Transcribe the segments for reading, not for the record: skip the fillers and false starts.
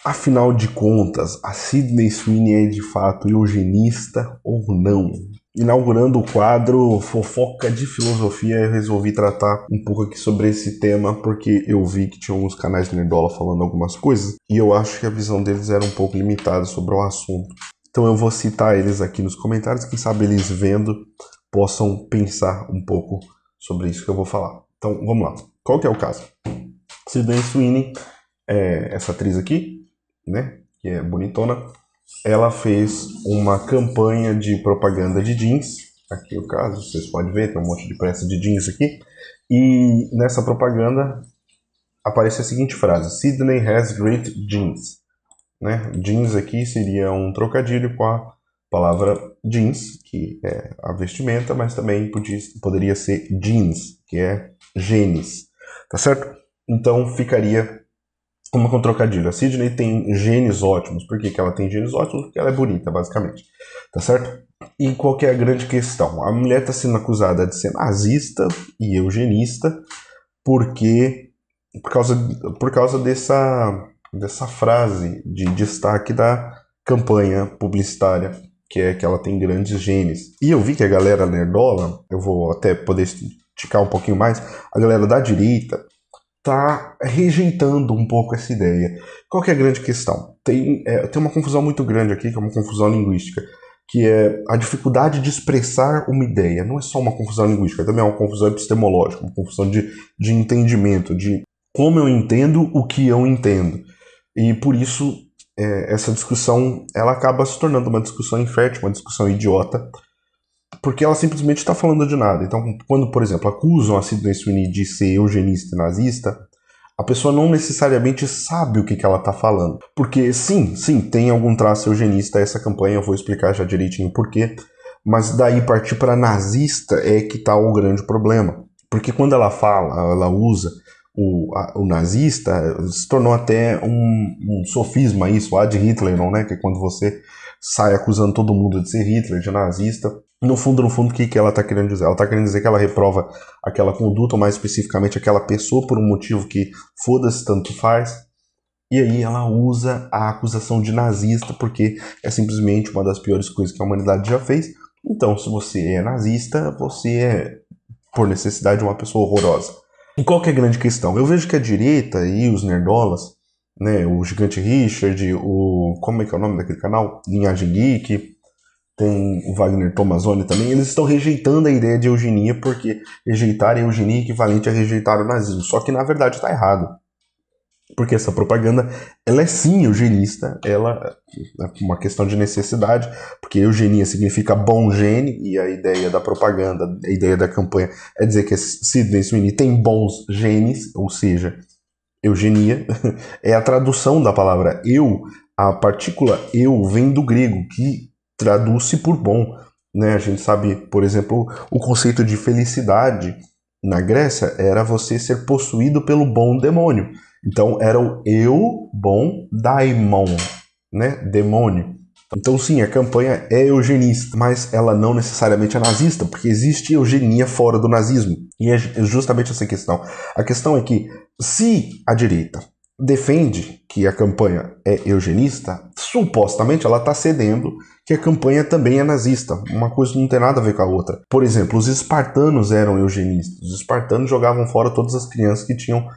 Afinal de contas, a Sydney Sweeney é de fato eugenista ou não? Inaugurando o quadro Fofoca de Filosofia, eu resolvi tratar um pouco aqui sobre esse tema porque eu vi que tinha alguns canais de nerdola falando algumas coisas e eu acho que a visão deles era um pouco limitada sobre o assunto. Então eu vou citar eles aqui nos comentários, quem sabe eles vendo possam pensar um pouco sobre isso que eu vou falar. Então vamos lá. Qual que é o caso? Sydney Sweeney, essa atriz aqui, né, que é bonitona, ela fez uma campanha de propaganda de jeans, aqui o caso, vocês podem ver, tem um monte de peça de jeans aqui, e nessa propaganda aparece a seguinte frase: Sydney has great jeans, né? Jeans aqui seria um trocadilho com a palavra jeans, que é a vestimenta, mas também poderia ser jeans, que é genes, tá certo? Então ficaria como com trocadilho. A Sydney tem genes ótimos. Por que ela tem genes ótimos? Porque ela é bonita, basicamente. Tá certo? E qual que é a grande questão? A mulher está sendo acusada de ser nazista e eugenista porque por causa dessa frase de destaque da campanha publicitária, que é que ela tem grandes genes. E eu vi que a galera nerdola, eu vou até poder esticar um pouquinho mais, a galera da direita está rejeitando um pouco essa ideia. Qual que é a grande questão? Tem uma confusão muito grande aqui, que é uma confusão linguística, que é a dificuldade de expressar uma ideia. Não é só uma confusão linguística, também é uma confusão epistemológica, uma confusão de entendimento, de como eu entendo o que eu entendo. E por isso, essa discussão ela acaba se tornando uma discussão infértil, uma discussão idiota, porque ela simplesmente está falando de nada. Então, quando, por exemplo, acusam a Sydney Sweeney de ser eugenista e nazista, a pessoa não necessariamente sabe o que ela está falando. Porque, sim, tem algum traço eugenista essa campanha, eu vou explicar já direitinho por quê, mas daí partir para nazista é que está o grande problema. Porque quando ela fala, ela usa o nazista, se tornou até um sofisma isso, ad Hitlerum, né? Que é quando você sai acusando todo mundo de ser Hitler, de nazista. No fundo, o que ela está querendo dizer? Ela está querendo dizer que ela reprova aquela conduta, ou mais especificamente aquela pessoa, por um motivo que foda-se, tanto faz. E aí ela usa a acusação de nazista, porque é simplesmente uma das piores coisas que a humanidade já fez. Então, se você é nazista, você é, por necessidade, uma pessoa horrorosa. E qual que é a grande questão? Eu vejo que a direita e os nerdolas, né, o Gigante Richard, como é que é o nome daquele canal? Linhagem Geek, tem o Wagner Tomazoni também, eles estão rejeitando a ideia de eugenia, porque rejeitar a eugenia é equivalente a rejeitar o nazismo. Só que na verdade está errado. Porque essa propaganda, ela é sim eugenista, ela é uma questão de necessidade, porque eugenia significa bom gene, e a ideia da propaganda, a ideia da campanha é dizer que a Sydney Sweeney tem bons genes, ou seja, eugenia, é a tradução da palavra eu, a partícula eu vem do grego, que traduz-se por bom, né? A gente sabe, por exemplo, o conceito de felicidade na Grécia era você ser possuído pelo bom demônio. Então era o eu bom daimon, né? Demônio. Então sim, a campanha é eugenista, mas ela não necessariamente é nazista, porque existe eugenia fora do nazismo. E é justamente essa questão. A questão é que se a direita defende que a campanha é eugenista, supostamente ela está cedendo que a campanha também é nazista. Uma coisa não tem nada a ver com a outra. Por exemplo, os espartanos eram eugenistas. Os espartanos jogavam fora todas as crianças que tinham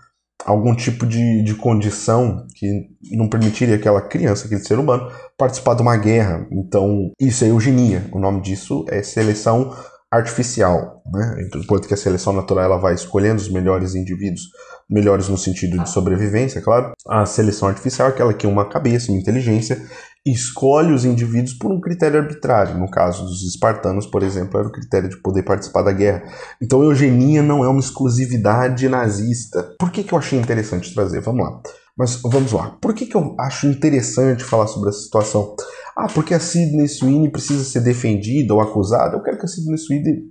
algum tipo de condição que não permitiria aquela criança, aquele ser humano, participar de uma guerra. Então, isso é eugenia. O nome disso é seleção artificial, né? Enquanto que a seleção natural ela vai escolhendo os melhores indivíduos, melhores no sentido de sobrevivência, claro. A seleção artificial é aquela que uma cabeça, uma inteligência, escolhe os indivíduos por um critério arbitrário. No caso dos espartanos, por exemplo, era o critério de poder participar da guerra. Então, a eugenia não é uma exclusividade nazista. Por que eu achei interessante trazer? Vamos lá. Mas vamos lá. Por que eu acho interessante falar sobre essa situação? Porque a Sydney Sweeney precisa ser defendida ou acusada. Eu quero que a Sydney Sweeney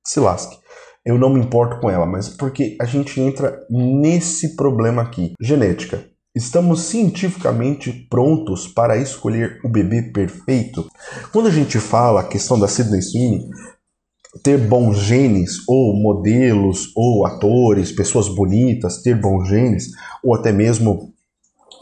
se lasque. Eu não me importo com ela, mas porque a gente entra nesse problema aqui. Genética. Estamos cientificamente prontos para escolher o bebê perfeito? Quando a gente fala a questão da Sydney Sweeney ter bons genes, ou modelos, ou atores, pessoas bonitas, ter bons genes, ou até mesmo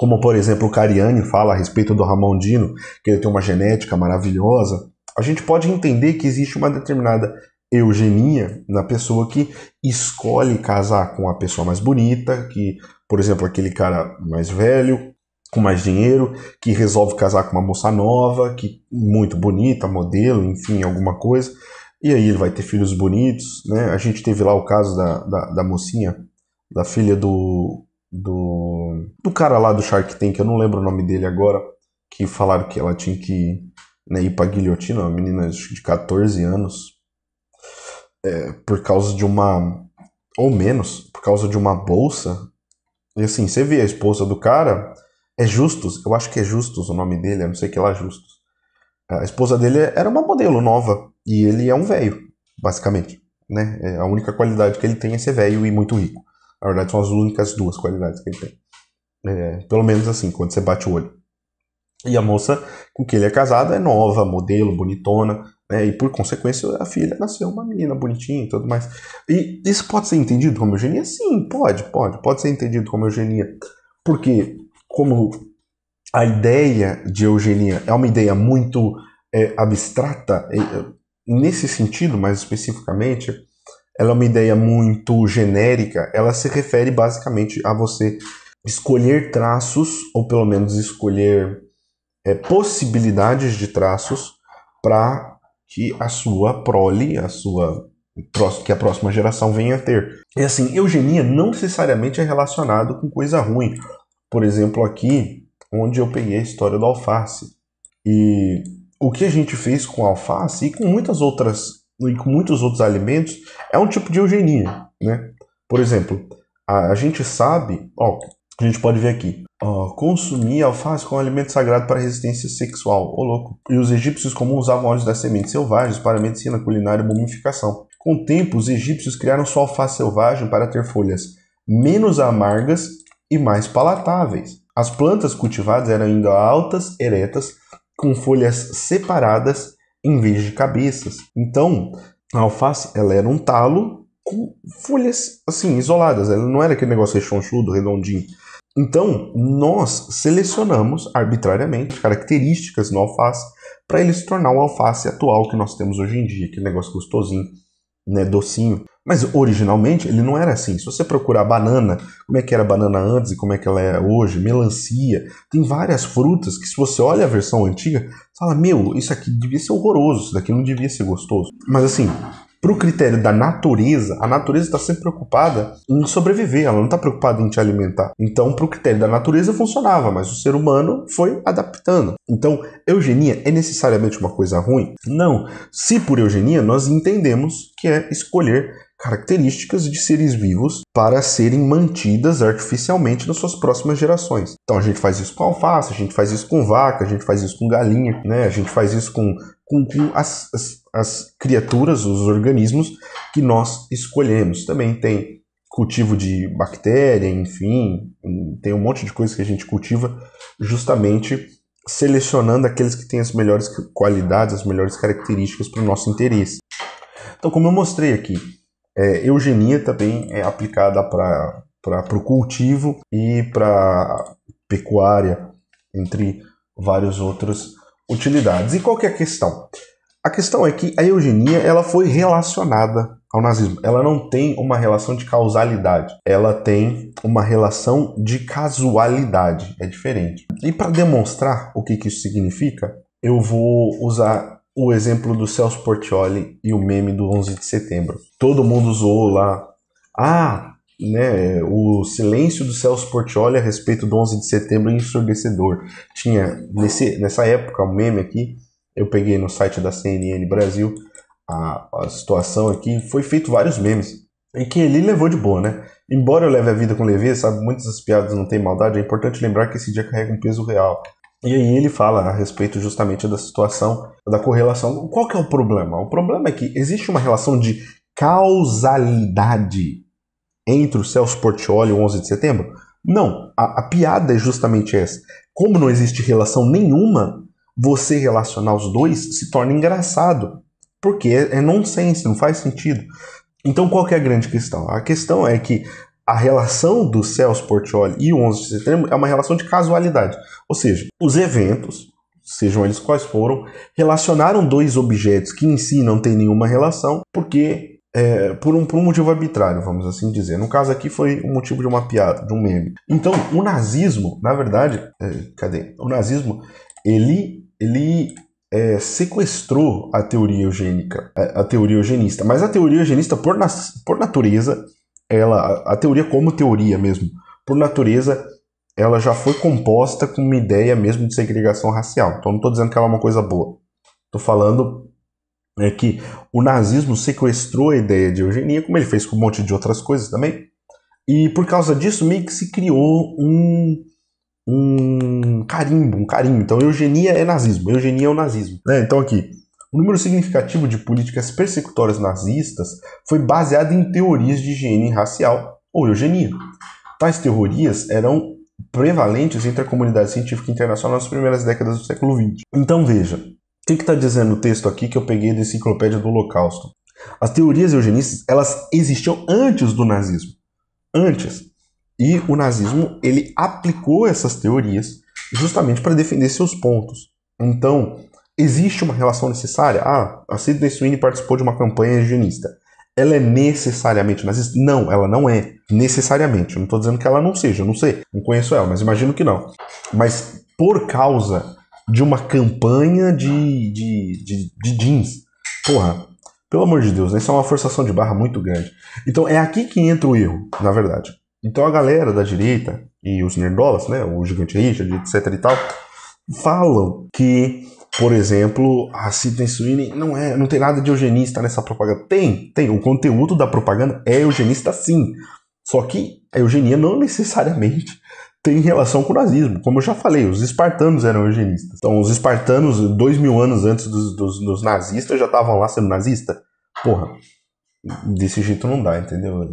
como por exemplo o Cariani fala a respeito do Ramon Dino, que ele tem uma genética maravilhosa, a gente pode entender que existe uma determinada eugenia na pessoa que escolhe casar com a pessoa mais bonita, que, por exemplo, aquele cara mais velho, com mais dinheiro, que resolve casar com uma moça nova, que muito bonita, modelo, enfim, alguma coisa, e aí ele vai ter filhos bonitos, né? A gente teve lá o caso da mocinha, da filha do cara lá do Shark Tank, eu não lembro o nome dele agora, que falaram que ela tinha que, né, ir pra guilhotina, uma menina de 14 anos, por causa de uma, ou menos, por causa de uma bolsa. E assim, você vê a esposa do cara, é Justus, eu acho que é Justus o nome dele, eu não sei que lá, Justus. A esposa dele era uma modelo nova, e ele é um velho, basicamente, né? A única qualidade que ele tem é ser velho e muito rico. Na verdade, são as únicas duas qualidades que ele tem. Pelo menos assim, quando você bate o olho. E a moça com que ele é casado é nova, modelo, bonitona, né? E por consequência a filha nasceu uma menina bonitinha e tudo mais. E isso pode ser entendido como eugenia? Sim, pode ser entendido como eugenia. Porque como a ideia de eugenia é uma ideia muito abstrata, nesse sentido mais especificamente, ela é uma ideia muito genérica, ela se refere basicamente a você escolher traços, ou pelo menos escolher possibilidades de traços para que a sua prole, que a próxima geração venha a ter. E assim, eugenia não necessariamente é relacionado com coisa ruim. Por exemplo, aqui, onde eu peguei a história do alface. E o que a gente fez com a alface e com muitos outros alimentos é um tipo de eugenia, né? Por exemplo, a gente sabe, a gente pode ver aqui, consumir alface como alimento sagrado para resistência sexual, louco. E os egípcios comuns usavam óleos das sementes selvagens para medicina, culinária e mumificação. Com o tempo, os egípcios criaram sua alface selvagem para ter folhas menos amargas e mais palatáveis. As plantas cultivadas eram ainda altas, eretas, com folhas separadas em vez de cabeças. Então, a alface ela era um talo com folhas assim isoladas. Ela não era aquele negócio rechonchudo, redondinho. Então, nós selecionamos arbitrariamente características no alface para ele se tornar o alface atual que nós temos hoje em dia, aquele negócio gostosinho, né, docinho. Mas originalmente ele não era assim. Se você procurar banana, como é que era a banana antes e como é que ela é hoje, melancia, tem várias frutas que se você olha a versão antiga, você fala, meu, isso aqui devia ser horroroso, isso daqui não devia ser gostoso. Mas assim, para o critério da natureza, a natureza está sempre preocupada em sobreviver, ela não está preocupada em te alimentar. Então, para o critério da natureza funcionava, mas o ser humano foi adaptando. Então, eugenia é necessariamente uma coisa ruim? Não. Se por eugenia nós entendemos que é escolher características de seres vivos para serem mantidas artificialmente nas suas próximas gerações. Então a gente faz isso com alface, a gente faz isso com vaca, a gente faz isso com galinha, né? A gente faz isso com as criaturas, os organismos que nós escolhemos. Também tem cultivo de bactéria, enfim, tem um monte de coisa que a gente cultiva justamente selecionando aqueles que têm as melhores qualidades, as melhores características para o nosso interesse. Então, como eu mostrei aqui, eugenia também é aplicada para o cultivo e para pecuária, entre várias outras utilidades. E qual que é a questão? A questão é que a eugenia ela foi relacionada ao nazismo. Ela não tem uma relação de causalidade, ela tem uma relação de casualidade, é diferente. E para demonstrar o que isso significa, eu vou usar o exemplo do Celso Portiolli e o meme do 11 de setembro. Todo mundo usou lá, o silêncio do Celso Portiolli a respeito do 11 de setembro é ensurdecedor. Tinha, nessa época, um meme aqui, eu peguei no site da CNN Brasil, a situação aqui, foi feito vários memes, e que ele levou de boa, né? Embora eu leve a vida com leveza, sabe, muitas das piadas não têm maldade, é importante lembrar que esse dia carrega um peso real. E aí ele fala a respeito justamente da situação, da correlação. Qual que é o problema? O problema é que existe uma relação de causalidade entre o Celso Portiolli e o 11 de setembro? Não, a piada é justamente essa. Como não existe relação nenhuma, você relacionar os dois se torna engraçado. Porque é nonsense, não faz sentido. Então qual que é a grande questão? A questão é que a relação do Celso Portiolli e o 11 de setembro é uma relação de casualidade. Ou seja, os eventos, sejam eles quais foram, relacionaram dois objetos que em si não têm nenhuma relação, porque por um motivo arbitrário, vamos assim dizer. No caso aqui foi o motivo de uma piada, de um meme. Então, o nazismo, na verdade, O nazismo, ele sequestrou a teoria eugênica, a teoria eugenista. Mas a teoria eugenista, por natureza, a teoria como teoria mesmo, por natureza, ela já foi composta com uma ideia mesmo de segregação racial. Então não estou dizendo que ela é uma coisa boa. Estou falando que o nazismo sequestrou a ideia de eugenia, como ele fez com um monte de outras coisas também. E por causa disso, meio que se criou um carimbo. Então eugenia é nazismo, eugenia é o nazismo. Então aqui, o número significativo de políticas persecutórias nazistas foi baseado em teorias de higiene racial ou eugenia. Tais teorias eram prevalentes entre a comunidade científica internacional nas primeiras décadas do século XX. Então veja, o que está dizendo o texto aqui que eu peguei da Enciclopédia do Holocausto? As teorias eugenistas, elas existiam antes do nazismo. Antes. E o nazismo, ele aplicou essas teorias justamente para defender seus pontos. Então, existe uma relação necessária? A Sydney Sweeney participou de uma campanha eugenista. Ela é necessariamente nazista? Não, ela não é necessariamente. Eu não estou dizendo que ela não seja, eu não sei, não conheço ela, mas imagino que não. Mas por causa de uma campanha de jeans, porra, pelo amor de Deus, isso é uma forçação de barra muito grande. Então é aqui que entra o erro, na verdade. Então a galera da direita e os nerdolas, né, o Gigante Richard, etc e tal, falam que, por exemplo, a Sydney Sweeney não tem nada de eugenista nessa propaganda. Tem. O conteúdo da propaganda é eugenista sim. Só que a eugenia não necessariamente tem relação com o nazismo. Como eu já falei, os espartanos eram eugenistas. Então os espartanos, 2000 anos antes dos nazistas, já estavam lá sendo nazistas. Porra, desse jeito não dá, entendeu?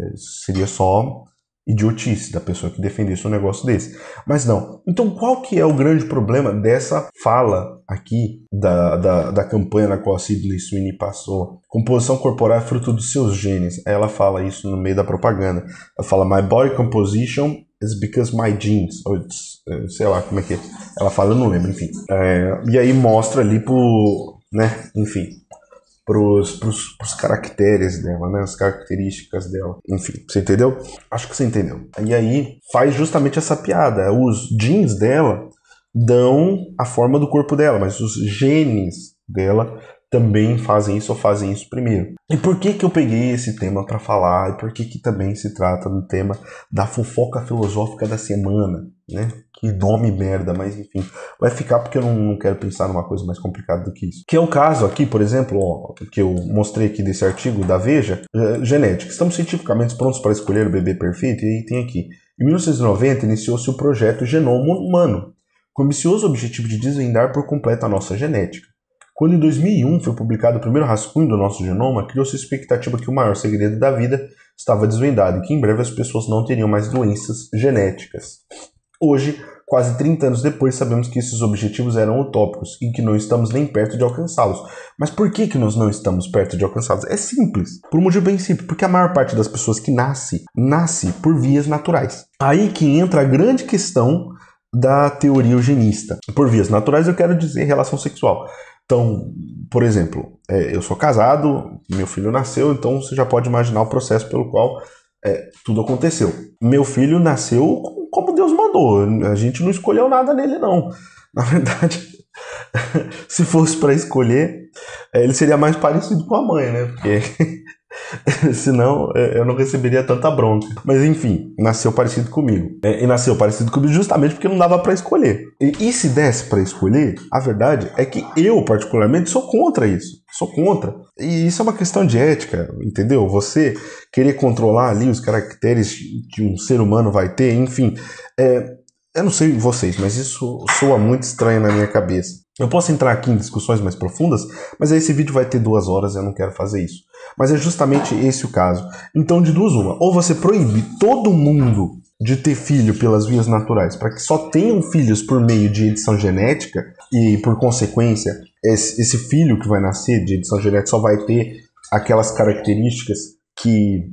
Seria só idiotice da pessoa que defendesse um negócio desse. Mas não. Então qual que é o grande problema dessa fala aqui da campanha na qual a Sydney Sweeney passou? Composição corporal é fruto dos seus genes. Ela fala isso no meio da propaganda. Ela fala, my body composition is because my genes. Ou, sei lá como é que é. Ela fala, eu não lembro, enfim. E aí mostra ali pros caracteres dela, né? As características dela. Enfim, você entendeu? Acho que você entendeu. E aí faz justamente essa piada. Os genes dela dão a forma do corpo dela, mas os genes dela também fazem isso ou fazem isso primeiro. E por que eu peguei esse tema para falar? E por que também se trata do tema da fofoca filosófica da semana, né? Que nome merda, mas enfim. Vai ficar porque eu não quero pensar numa coisa mais complicada do que isso. Que é o caso aqui, por exemplo, que eu mostrei aqui desse artigo da Veja, genética. Estamos cientificamente prontos para escolher o bebê perfeito? E aí tem aqui. Em 1990 iniciou-se o projeto Genoma Humano, com o ambicioso objetivo de desvendar por completo a nossa genética. Quando em 2001 foi publicado o primeiro rascunho do nosso genoma, criou-se a expectativa que o maior segredo da vida estava desvendado e que em breve as pessoas não teriam mais doenças genéticas. Hoje, quase 30 anos depois, sabemos que esses objetivos eram utópicos e que não estamos nem perto de alcançá-los. Mas por que nós não estamos perto de alcançá-los? É simples, por um motivo bem simples, porque a maior parte das pessoas que nasce por vias naturais. Aí que entra a grande questão da teoria eugenista. Por vias naturais eu quero dizer relação sexual. Então, por exemplo, eu sou casado, meu filho nasceu, então você já pode imaginar o processo pelo qual tudo aconteceu. Meu filho nasceu como Deus mandou, a gente não escolheu nada nele não. Na verdade, se fosse para escolher, ele seria mais parecido com a mãe, né? Porque senão eu não receberia tanta bronca. Mas enfim, nasceu parecido comigo. E nasceu parecido comigo justamente porque não dava para escolher. E se desse para escolher, a verdade é que eu, particularmente, sou contra isso. Sou contra. E isso é uma questão de ética, entendeu? Você querer controlar ali os caracteres que um ser humano vai ter, enfim. Eu não sei vocês, mas isso soa muito estranho na minha cabeça. Eu posso entrar aqui em discussões mais profundas, mas aí esse vídeo vai ter 2 horas e eu não quero fazer isso. Mas é justamente esse o caso. Então, de duas uma, ou você proíbe todo mundo de ter filho pelas vias naturais, para que só tenham filhos por meio de edição genética, e por consequência, esse filho que vai nascer de edição genética só vai ter aquelas características que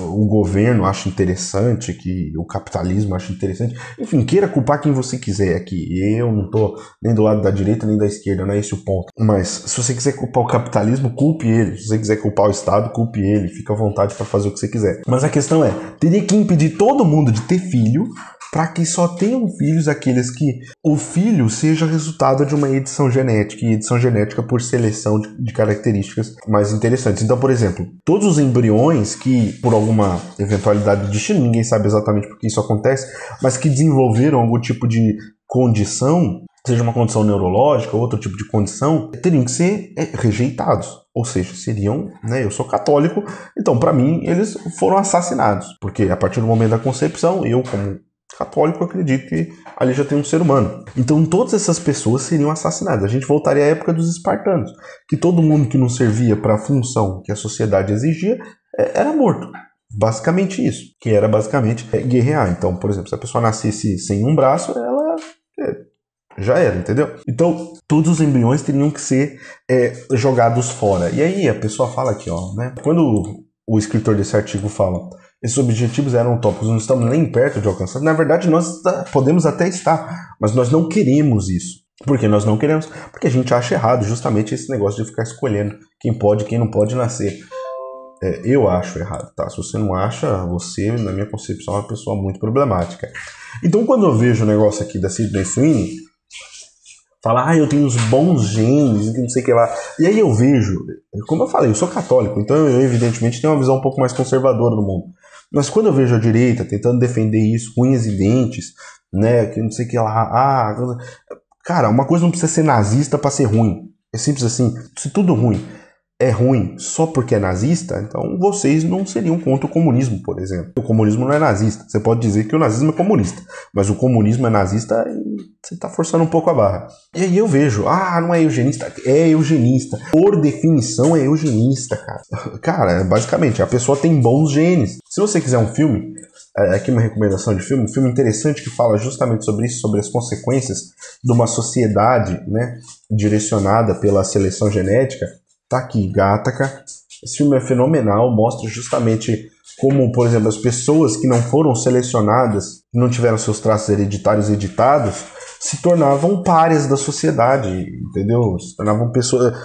o governo acha interessante, que o capitalismo acha interessante. Enfim, queira culpar quem você quiser aqui. Eu não tô nem do lado da direita nem da esquerda, não é esse o ponto. Mas se você quiser culpar o capitalismo, culpe ele. Se você quiser culpar o Estado, culpe ele. Fica à vontade para fazer o que você quiser. Mas a questão é, teria que impedir todo mundo de ter filho para que só tenham filhos aqueles que o filho seja resultado de uma edição genética, e edição genética por seleção de características mais interessantes. Então, por exemplo, todos os embriões que, por alguma eventualidade do destino, ninguém sabe exatamente por que isso acontece, mas que desenvolveram algum tipo de condição, seja uma condição neurológica ou outro tipo de condição, teriam que ser rejeitados. Ou seja, seriam, né, eu sou católico, então para mim eles foram assassinados, porque a partir do momento da concepção, eu como católico acredito que ali já tem um ser humano. Então todas essas pessoas seriam assassinadas. A gente voltaria à época dos espartanos, que todo mundo que não servia para a função que a sociedade exigia era morto. Basicamente isso, que era basicamente guerrear. Então, por exemplo, se a pessoa nascesse sem um braço, ela já era, entendeu? Então, todos os embriões teriam que ser jogados fora. E aí a pessoa fala aqui, ó, né? Quando o escritor desse artigo fala, esses objetivos eram utópicos, não estamos nem perto de alcançar. Na verdade, nós podemos até estar, mas nós não queremos isso. Por que nós não queremos? Porque a gente acha errado justamente esse negócio de ficar escolhendo quem pode e quem não pode nascer. Eu acho errado, tá? Se você não acha, você, na minha concepção, é uma pessoa muito problemática. Então, quando eu vejo o negócio aqui da Sydney Sweeney, fala, eu tenho uns bons genes, não sei o que lá. E aí eu vejo, como eu falei, eu sou católico, então eu evidentemente tenho uma visão um pouco mais conservadora do mundo. Mas quando eu vejo a direita tentando defender isso com unhas e dentes, né, que não sei o que lá, cara, uma coisa não precisa ser nazista para ser ruim. É simples assim, se tudo ruim é ruim só porque é nazista, então vocês não seriam contra o comunismo, por exemplo. O comunismo não é nazista. Você pode dizer que o nazismo é comunista, mas o comunismo é nazista e você está forçando um pouco a barra. E aí eu vejo, não é eugenista? É eugenista. Por definição é eugenista, cara. Cara, basicamente, a pessoa tem bons genes. Se você quiser um filme, aqui uma recomendação de filme, um filme interessante que fala justamente sobre isso, sobre as consequências de uma sociedade, né, direcionada pela seleção genética, tá aqui, Gattaca. Esse filme é fenomenal, mostra justamente como, por exemplo, as pessoas que não foram selecionadas, que não tiveram seus traços hereditários editados, se tornavam párias da sociedade, entendeu? Se tornavam pessoas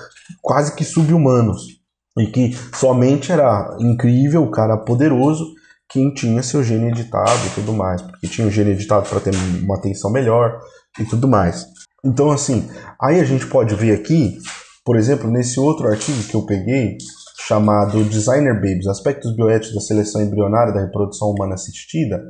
quase que sub-humanos. E que somente era incrível, o cara poderoso, quem tinha seu gene editado e tudo mais. Porque tinha o gene editado para ter uma atenção melhor e tudo mais. Então, assim, aí a gente pode ver aqui, por exemplo, nesse outro artigo que eu peguei, chamado Designer Babies, Aspectos Bioéticos da Seleção Embrionária da Reprodução Humana Assistida,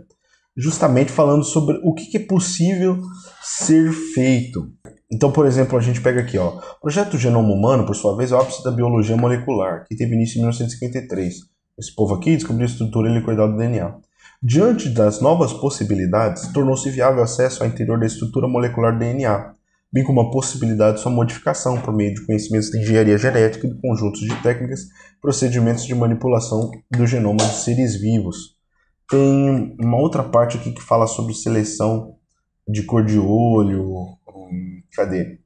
justamente falando sobre o que é possível ser feito. Então, por exemplo, a gente pega aqui, ó, o Projeto Genoma Humano, por sua vez, é o ápice da biologia molecular, que teve início em 1953. Esse povo aqui descobriu a estrutura helicoidal do DNA. Diante das novas possibilidades, tornou-se viável o acesso ao interior da estrutura molecular do DNA, bem como a possibilidade de sua modificação por meio de conhecimentos de engenharia genética e de conjuntos de técnicas e procedimentos de manipulação do genoma de seres vivos. Tem uma outra parte aqui que fala sobre seleção de cor de olho, cadê?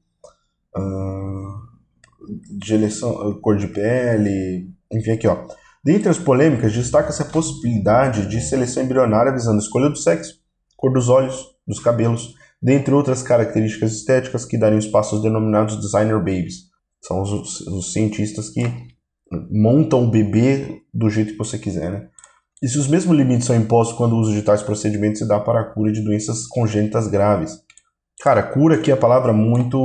De eleição, cor de pele, enfim, aqui, ó. Dentre as polêmicas, destaca-se a possibilidade de seleção embrionária visando a escolha do sexo, cor dos olhos, dos cabelos, dentre outras características estéticas que dariam espaço aos denominados designer babies. São os cientistas que montam o bebê do jeito que você quiser, né? E se os mesmos limites são impostos quando o uso de tais procedimentos se dá para a cura de doenças congênitas graves. Cara, cura aqui é uma palavra muito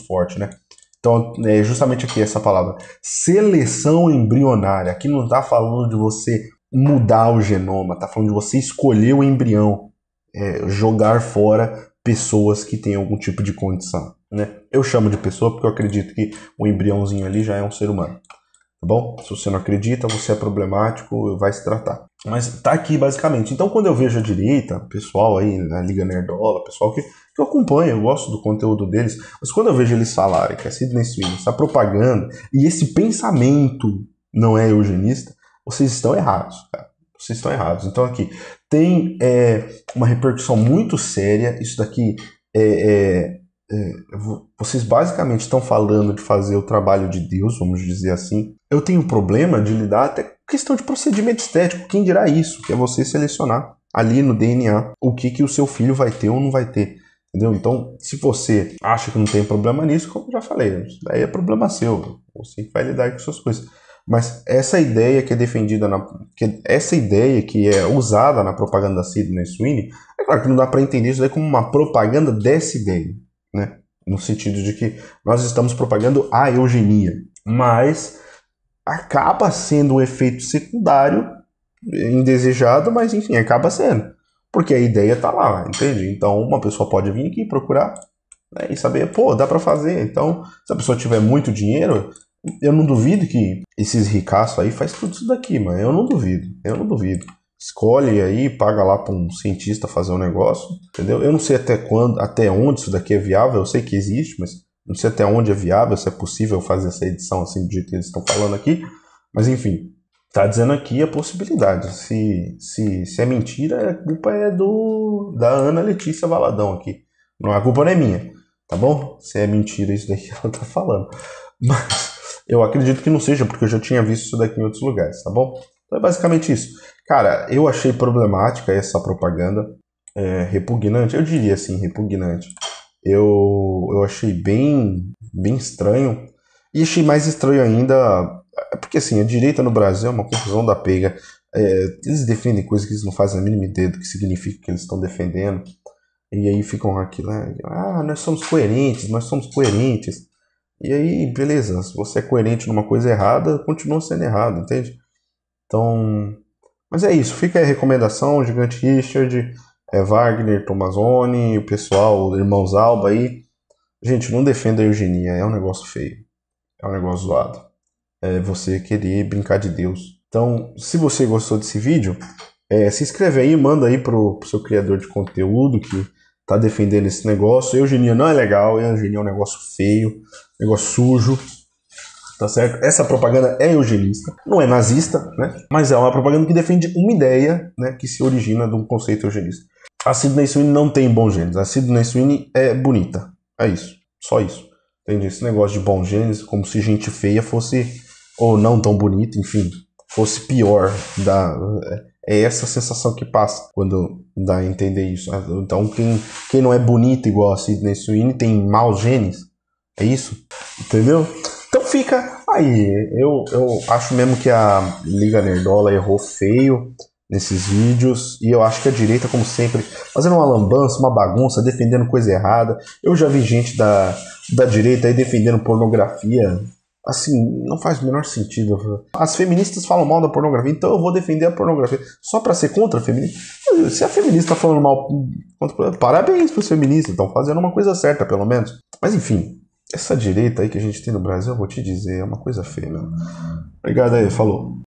forte, né? Então, é justamente aqui essa palavra. Seleção embrionária. Aqui não está falando de você mudar o genoma, está falando de você escolher o embrião. Jogar fora pessoas que têm algum tipo de condição, né? Eu chamo de pessoa porque eu acredito que o embriãozinho ali já é um ser humano, tá bom? Se você não acredita, você é problemático, vai se tratar. Mas tá aqui basicamente. Então quando eu vejo a direita, pessoal aí na Liga Nerdola, pessoal que eu acompanho, eu gosto do conteúdo deles, mas quando eu vejo eles falarem que a Sydney Sweeney está propaganda e esse pensamento não é eugenista, vocês estão errados, cara. Vocês estão errados. Então aqui tem uma repercussão muito séria. Isso daqui vocês basicamente estão falando de fazer o trabalho de Deus, vamos dizer assim. Eu tenho problema de lidar até com questão de procedimento estético, quem dirá isso? Que é você selecionar ali no DNA o que o seu filho vai ter ou não vai ter. Entendeu? Então, se você acha que não tem problema nisso, como eu já falei, isso daí é problema seu. Você que vai lidar com suas coisas. Mas essa ideia que é defendida, essa ideia que é usada na propaganda da Sydney Sweeney, é claro que não dá para entender isso daí como uma propaganda dessa ideia, né? No sentido de que nós estamos propagando a eugenia. Mas acaba sendo um efeito secundário, indesejado, mas enfim, acaba sendo. Porque a ideia tá lá, entende? Então uma pessoa pode vir aqui procurar, né, e saber, pô, dá para fazer. Então, se a pessoa tiver muito dinheiro, eu não duvido que esses ricaços aí faz tudo isso daqui, mas eu não duvido. Escolhe aí, paga lá para um cientista fazer um negócio, entendeu? Eu não sei até onde isso daqui é viável, eu sei que existe, mas não sei até onde é viável, se é possível fazer essa edição assim do jeito que eles estão falando aqui, mas enfim. Tá dizendo aqui a possibilidade. Se é mentira, a culpa é da Ana Letícia Valadão aqui. Não, a culpa não é minha, tá bom? Se é mentira isso daqui que ela tá falando. Mas eu acredito que não seja, porque eu já tinha visto isso daqui em outros lugares, tá bom? Então é basicamente isso. Cara, eu achei problemática essa propaganda. Repugnante, eu diria assim, repugnante. Eu achei bem estranho. E achei mais estranho ainda... Porque assim, a direita no Brasil é uma confusão da pega. Eles defendem coisas que eles não fazem a mínima ideia do que significa que eles estão defendendo. E aí ficam aqui, né? Nós somos coerentes. E aí, beleza, se você é coerente numa coisa errada, continua sendo errado, entende? Então, mas é isso, fica aí a recomendação, Gigante Richard, Wagner, Tomazoni, o pessoal, Irmãos Alba aí. Gente, não defenda a eugenia, é um negócio feio, é um negócio zoado. É você querer brincar de Deus. Então, se você gostou desse vídeo, se inscreve aí, manda aí pro seu criador de conteúdo que tá defendendo esse negócio. Eugenia não é legal, eugenia é um negócio feio, negócio sujo, tá certo? Essa propaganda é eugenista, não é nazista, né? Mas é uma propaganda que defende uma ideia, né, que se origina de um conceito eugenista. A Sydney Sweeney não tem bons genes, a Sydney Sweeney é bonita, é isso, só isso. Entende? Esse negócio de bons genes, como se gente feia fosse... ou não tão bonito, enfim, fosse pior. É essa sensação que passa quando dá a entender isso. Então, quem não é bonito igual a Sydney Sweeney tem maus genes. É isso? Entendeu? Então fica aí. Eu acho mesmo que a Liga Nerdola errou feio nesses vídeos. E eu acho que a direita, como sempre, fazendo uma lambança, uma bagunça, defendendo coisa errada. Eu já vi gente da direita aí defendendo pornografia. Assim, não faz o menor sentido. As feministas falam mal da pornografia, então eu vou defender a pornografia só pra ser contra a feminista. Se a feminista tá falando mal contra, parabéns pros feministas, estão fazendo uma coisa certa, pelo menos. Mas enfim, essa direita aí que a gente tem no Brasil, eu vou te dizer, é uma coisa feia mesmo. Obrigado aí, falou.